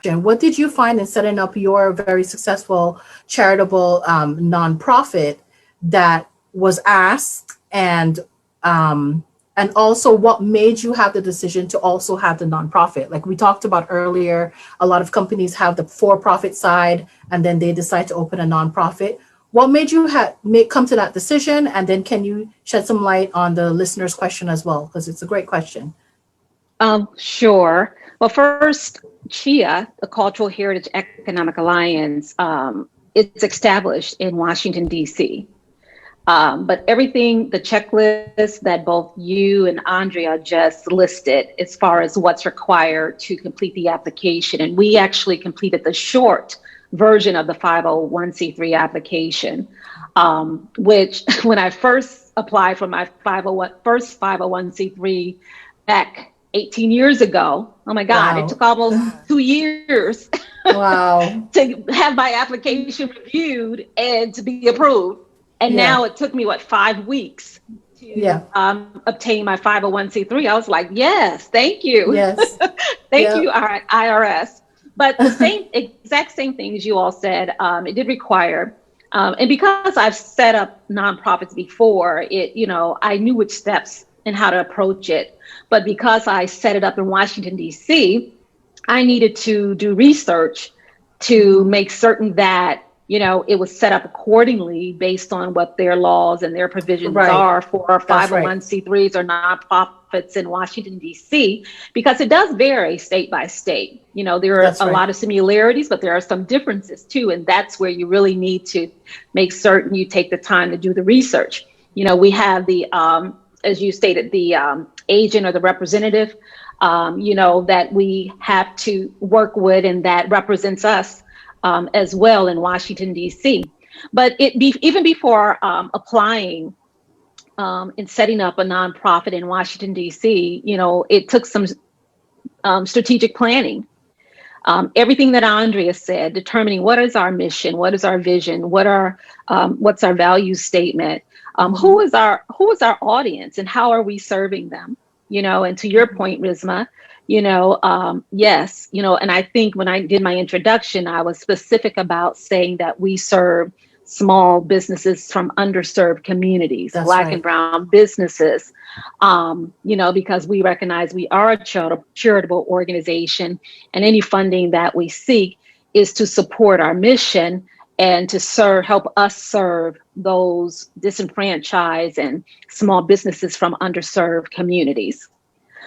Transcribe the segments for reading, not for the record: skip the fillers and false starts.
What did you find in setting up your very successful charitable nonprofit that was asked, and also what made you have the decision to also have the nonprofit? Like we talked about earlier, a lot of companies have the for-profit side and then they decide to open a nonprofit. What made you come to that decision? And then can you shed some light on the listener's question as well? Because it's a great question. Sure. Well, first, CHEA, the Cultural Heritage Economic Alliance, it's established in Washington, D.C. But everything, the checklist that both you and Andrea just listed as far as what's required to complete the application, and we actually completed the short version of the 501c3 application, which when I first applied for my first 501c3 back 18 years ago. Oh my God, wow. It took almost 2 years wow. to have my application reviewed and to be approved. And now it took me, 5 weeks to obtain my 501c3. I was like, yes, thank you. Yes. Thank you, IRS. But the exact same things you all said, it did require, and because I've set up nonprofits before, I knew which steps and how to approach it. But because I set it up in Washington, D.C., I needed to do research to make certain that, it was set up accordingly based on what their laws and their provisions are for 501c3s or nonprofits in Washington, D.C., because it does vary state by state. There are a lot of similarities, but there are some differences too. And that's where you really need to make certain you take the time to do the research. We have the, as you stated, the agent or the representative, that we have to work with and that represents us as well in Washington, D.C. But even before applying and setting up a nonprofit in Washington, D.C., it took some strategic planning. Everything that Andrea said, determining what is our mission, what is our vision, what's our value statement, who is our audience, and how are we serving them? And to your point, Rishma, yes, and I think when I did my introduction, I was specific about saying that we serve small businesses from underserved communities, Black and brown businesses, because we recognize we are a charitable organization, and any funding that we seek is to support our mission and to help us serve those disenfranchised and small businesses from underserved communities.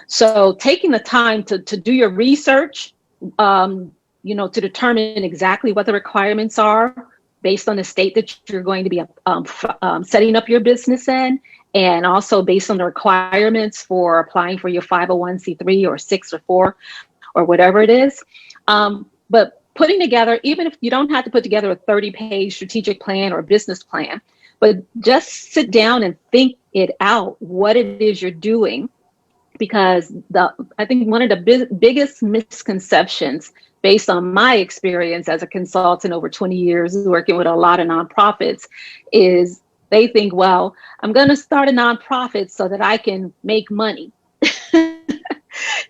So taking the time to do your research, to determine exactly what the requirements are based on the state that you're going to be setting up your business in, and also based on the requirements for applying for your 501c3 or 6 or 4 or whatever it is. But putting together, even if you don't have to put together a 30-page strategic plan or business plan, but just sit down and think it out, what it is you're doing. Because I think one of the biggest misconceptions, based on my experience as a consultant over 20 years working with a lot of nonprofits, is they think, well, I'm going to start a nonprofit so that I can make money.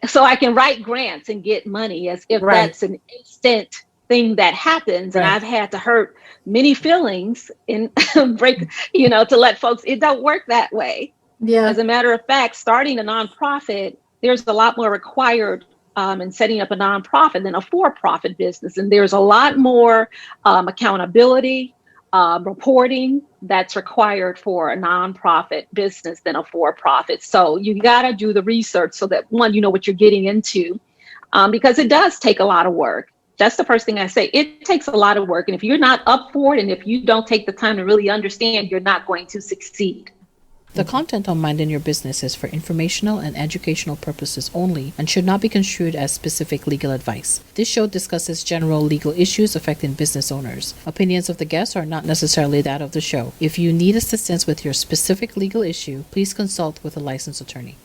So I can write grants and get money, as if that's an instant thing that happens. And I've had to hurt many feelings and break, to let folks, it don't work that way. Yeah. As a matter of fact, starting a nonprofit, there's a lot more required in setting up a nonprofit than a for-profit business. And there's a lot more accountability, reporting that's required for a nonprofit business than a for-profit. So you got to do the research so that, one, you know what you're getting into, because it does take a lot of work. That's the first thing I say. It takes a lot of work. And if you're not up for it, and if you don't take the time to really understand, you're not going to succeed. The content on Minding Your Business is for informational and educational purposes only and should not be construed as specific legal advice. This show discusses general legal issues affecting business owners. Opinions of the guests are not necessarily that of the show. If you need assistance with your specific legal issue, please consult with a licensed attorney.